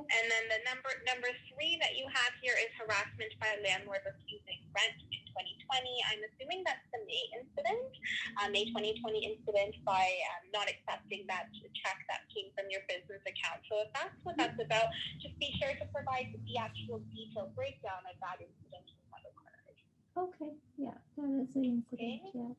And then the number three that you have here is harassment by landlord refusing rent in 2020. I'm assuming that's the May incident, May 2020 incident by not accepting that check that came from your business account. So if that's what that's about, just be sure to provide the actual detailed breakdown of that incident that occurred. Okay, yeah, that is the incident, Okay. yeah.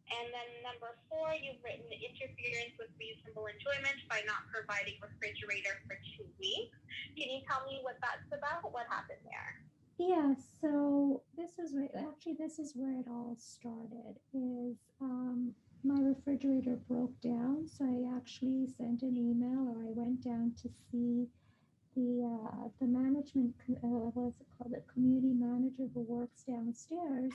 And then number four, you've written interference with reasonable enjoyment by not providing refrigerator for 2 weeks. Can you tell me what that's about? What happened there? Yeah, so this is where it all started. Is My refrigerator broke down, so I actually sent an email, or I went down to see the what's it called, the community manager who works downstairs,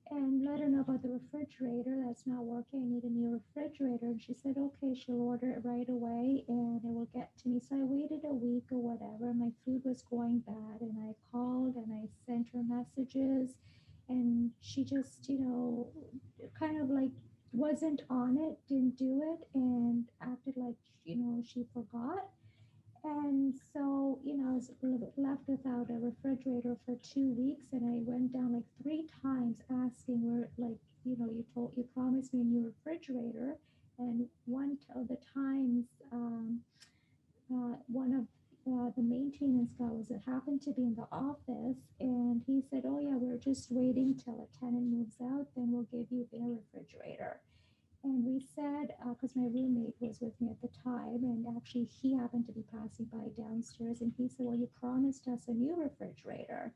and let her know about the refrigerator that's not working. I need a new refrigerator. And she said, okay, she'll order it right away and it will get to me. So I waited a week or whatever. My food was going bad, and I called and I sent her messages, and she just, kind of like wasn't on it, didn't do it, and acted like, she forgot. And so, I was left without a refrigerator for 2 weeks, and I went down like three times asking where, like, you promised me a new refrigerator. And one of the times, one of the maintenance guy was it happened to be in the office, and he said, "Oh yeah, we're just waiting till a tenant moves out, then we'll give you a refrigerator." And we said, because my roommate was with me at the time, and actually he happened to be passing by downstairs, and he said, "Well, you promised us a new refrigerator.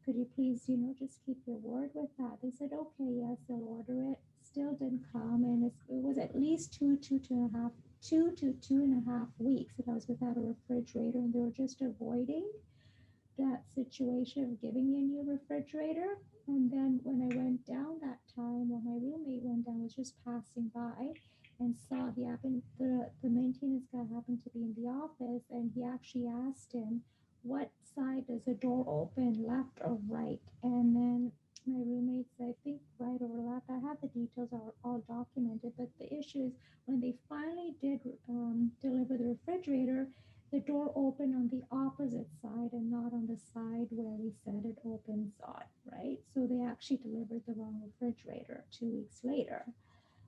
Could you please, just keep your word with that?" They said, "Okay, yes, they'll order it." Still didn't come, and it was at least 2 to 2.5 weeks that I was without a refrigerator, and they were just avoiding that situation of giving me a new refrigerator. And then when I went down that time, when my roommate went down, was just passing by and saw the maintenance guy happened to be in the office, and he actually asked him, what side does the door open, left or right? And then my roommate said, I think right or left. I have the details all documented, but the issue is when they finally did deliver the refrigerator, the door opened on the opposite side and not on the side where we said it opens on, right? So they actually delivered the wrong refrigerator 2 weeks later.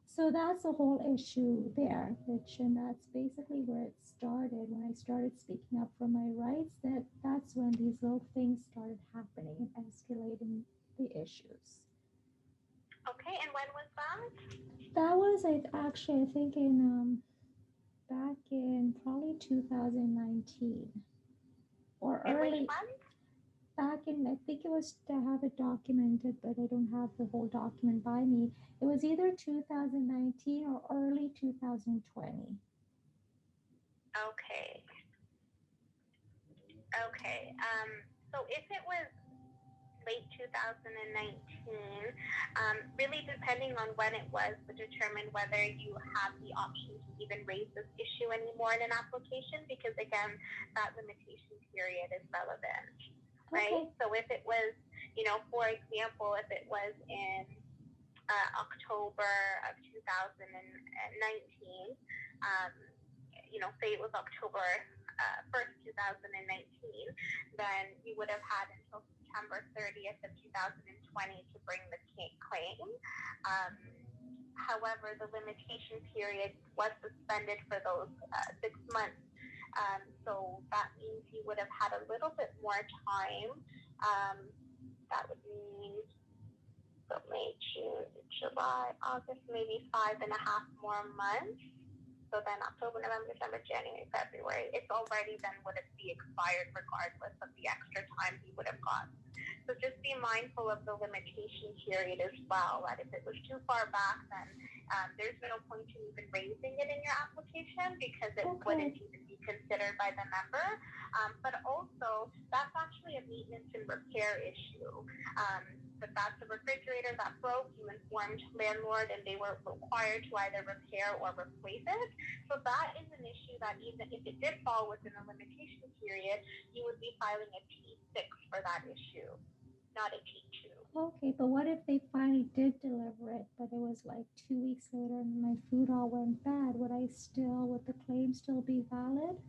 So that's the whole issue there, Rich, and that's basically where it started. When I started speaking up for my rights, that's when these little things started happening and escalating the issues. Okay, and when was that? That was I think in back in probably 2019 or In which early month? back in, I think it was, to have it documented, but I don't have the whole document by me. It was either 2019 or early 2020. Okay. Okay. So if it was late 2019, really depending on when it was would determine whether you have the option to even raise this issue anymore in an application, because again, that limitation period is relevant, Okay. right? So if it was, for example, if it was in October of 2019, um, say it was October 1st, 2019, then you would have had until September 30th of 2020 to bring the claim. Um, However, the limitation period was suspended for those 6 months. So that means you would have had a little bit more time. Um, that would mean so May, June, July, August, maybe 5.5 more months. So then October, November, December, January, February, it's already then would it be expired regardless of the extra time he would have got. So just be mindful of the limitation period as well. That if it was too far back, then there's no point in even raising it in your application because it Okay. wouldn't even be considered by the member. But also, that's actually a maintenance and repair issue. Um, but that's a refrigerator that broke. You informed landlord, and they were required to either repair or replace it. So that is an issue that even if it did fall within the limitation period, you would be filing a T6 for that issue, not a T2. Okay, but what if they finally did deliver it, but it was like 2 weeks later and my food all went bad? Would the claim still be valid?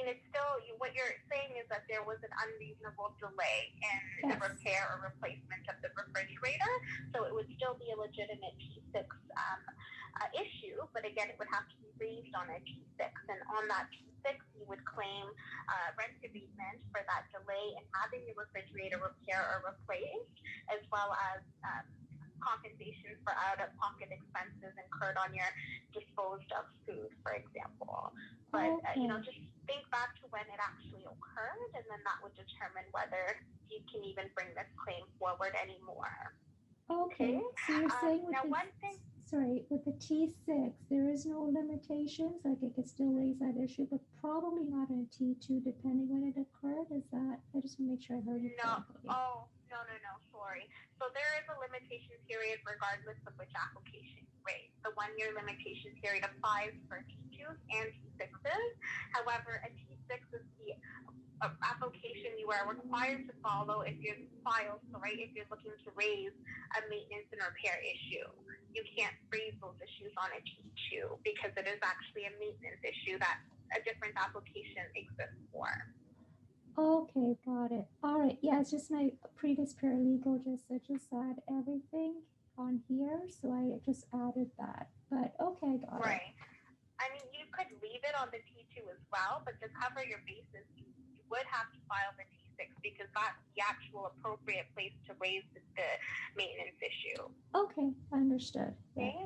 mean, it's still, what you're saying is that there was an unreasonable delay in the Yes. repair or replacement of the refrigerator, so it would still be a legitimate T6 issue, but again, it would have to be raised on a T6, and on that T6, you would claim rent abatement for that delay in having your refrigerator repair or replaced, as well as compensation for out-of-pocket expenses incurred on your disposed of food, for example. But, just think back to when it actually occurred, and then that would determine whether you can even bring this claim forward anymore. Okay. So you're saying with now, the, one thing, with the T6, there is no limitations, like it could still raise that issue, but probably not in a T2, depending when it occurred. Is that, I just want to make sure I heard you correctly. no, sorry. So there is a limitation period regardless of which application you raise. The 1-year limitation period applies for T2s and T6s. However, a T6 is the application you are required to follow if you're if you're looking to raise a maintenance and repair issue. You can't raise those issues on a T2 because it is actually a maintenance issue that a different application exists for. Okay, got it. All right. Yeah, it's just my previous paralegal just add everything on here, so I just added that. But okay, got it. Right. I mean, you could leave it on the T2 as well, but to cover your bases, you would have to file the T6 because that's the actual appropriate place to raise the maintenance issue. Okay, understood. Yeah. Okay.